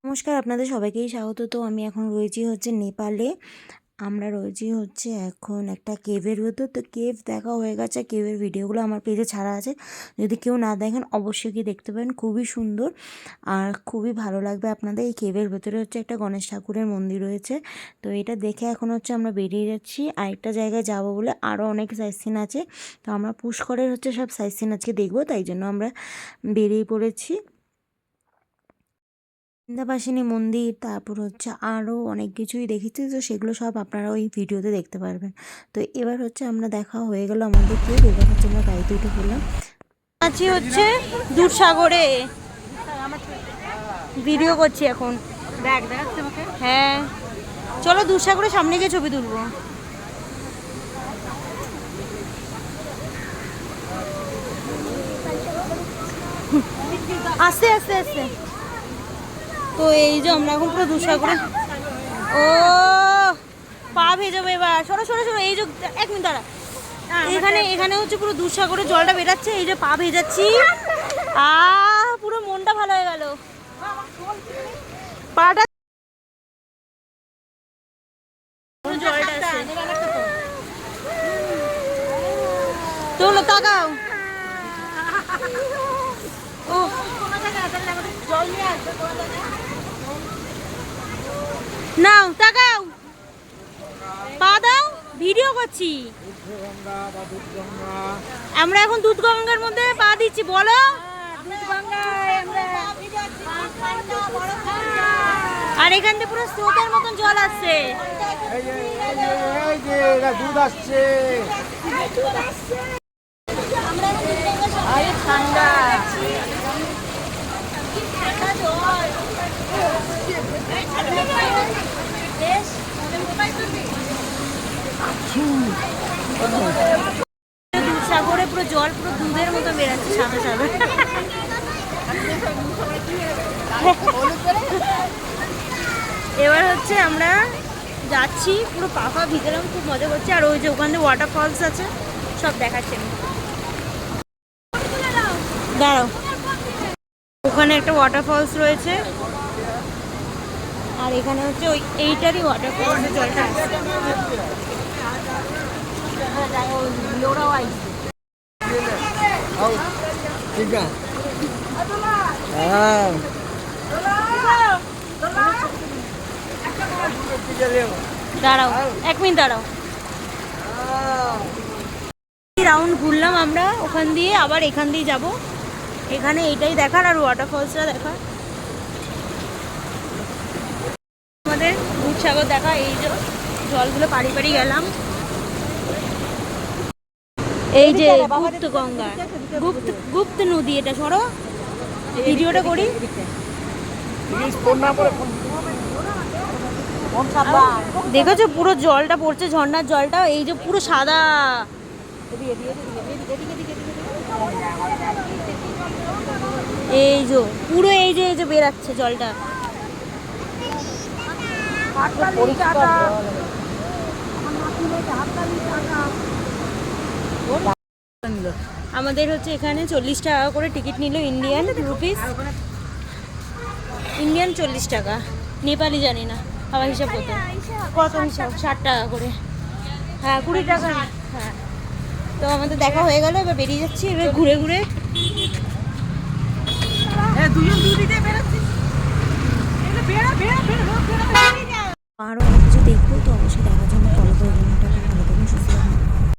নমস্কার, আপনাদের সবাইকেই স্বাগত। তো আমি এখন রয়েছি হচ্ছে নেপালে। আমরা রয়েছি হচ্ছে এখন একটা কেভের ভেতর। তো কেভ দেখা হয়ে গেছে, কেভের ভিডিওগুলো আমার পেজে ছাড়া আছে, যদি কেউ না দেখেন অবশ্যই গিয়ে দেখতে পারেন। খুবই সুন্দর আর খুবই ভালো লাগবে আপনাদের। এই কেভের ভেতরে হচ্ছে একটা গণেশ ঠাকুরের মন্দির রয়েছে। তো এটা দেখে এখন হচ্ছে আমরা বেরিয়ে যাচ্ছি আরেকটা জায়গায় যাব বলে। আরও অনেক সাইট সিন আছে, তো আমরা পুষ্করের হচ্ছে সব সাইট সিন আজকে দেখবো, তাই জন্য আমরা বেরিয়ে পড়েছি। বিন্ধ্যাবাসিনী মন্দির, তারপর হচ্ছে আরও অনেক কিছুই দেখেছি, তো সেগুলো সব আপনারা ওই ভিডিওতে দেখতে পারবেন। তো এবার হচ্ছে আমরা দেখা হয়ে গেল আমাদের ট্রিপ। এবার হচ্ছে আমরা গাড়িতে উঠে পড়লাম। আছি হচ্ছে দুধসাগরে, ভিডিও করছি এখন। ব্যাগ দেখাচ্ছে আমাকে। হ্যাঁ, চলো দুধসাগরের সামনে গিয়ে ছবি তুলবো। আস্তে আস্তে আস্তে। তো এই যে আমরা এখন পুরো দুধসাগরে। ও পা ভেজাবো এবার। সরো সরো সরো। এই যে এক মিনিট দাঁড়া। এখানে হচ্ছে পুরো দুধসাগরে জলটা বেরাচ্ছে। এই যে পা ভেজাচ্ছি, পুরো মনটা ভালো হয়ে গেল। পাটা জলটা আছে। তোলো, তাকাও। ও নাও, তাকাও, পা দাও, ভিডিও করছি। আমরা এখন দুধগঙ্গার মধ্যে পা দিচ্ছি, বলো। আর এখান থেকে পুরো স্রোতের মতন জল আসছে। দুধ আসছে। ঠান্ডা দুধসাগরে পুরো জল পুরো দুধের মতো বেরাচ্ছে, সাদা সাদা। এবার হচ্ছে আমরা যাচ্ছি, পুরো পাপা ভিতরেও খুব মজা করছে। আর ওই যে ওখানে ওয়াটার ফলস আছে, সব দেখাচ্ছে। দাঁড়াও, ওখানে একটা ওয়াটার ফলস রয়েছে, আর এখানে হচ্ছে ওই এইটারই ওয়াটার ফলসের জলটা আসছে। ঠিক আছে। হ্যাঁ, দাঁড়াও এক মিনিট, দাঁড়াও। রাউন্ড ঘুরলাম আমরা ওখান দিয়ে, আবার এখান দিয়ে যাব। এখানে এইটাই দেখার আর ওয়াটারফলসটা দেখার, আমাদের দুধসাগর দেখা। এই যে জলগুলো পাড়ি পাড়ি গেলাম। এই যে গুপ্ত গঙ্গা, গুপ্ত নদী। এটা সরো, ভিডিওটা করি। দেখেছো পুরো জলটা পড়ছে, ঝর্ণার জলটা। এই যে পুরো সাদা, এই যে পুরো এই যে বেরাচ্ছে জলটা। আমাদের হচ্ছে এখানে 40 টাকা করে টিকিট নিল, ইন্ডিয়ান রুপিস। ইন্ডিয়ান 40 টাকা, নেপালি জানি না আবার হিসাব কত হিসাব। 60 টাকা করে, হ্যাঁ 20 টাকা। হ্যাঁ, তো আমাদের দেখা হয়ে গেল, এবার বেরিয়ে যাচ্ছি। এবার ঘুরে ঘুরে আরও অনেক কিছু দেখবো, তো অবশ্যই দেখার জন্য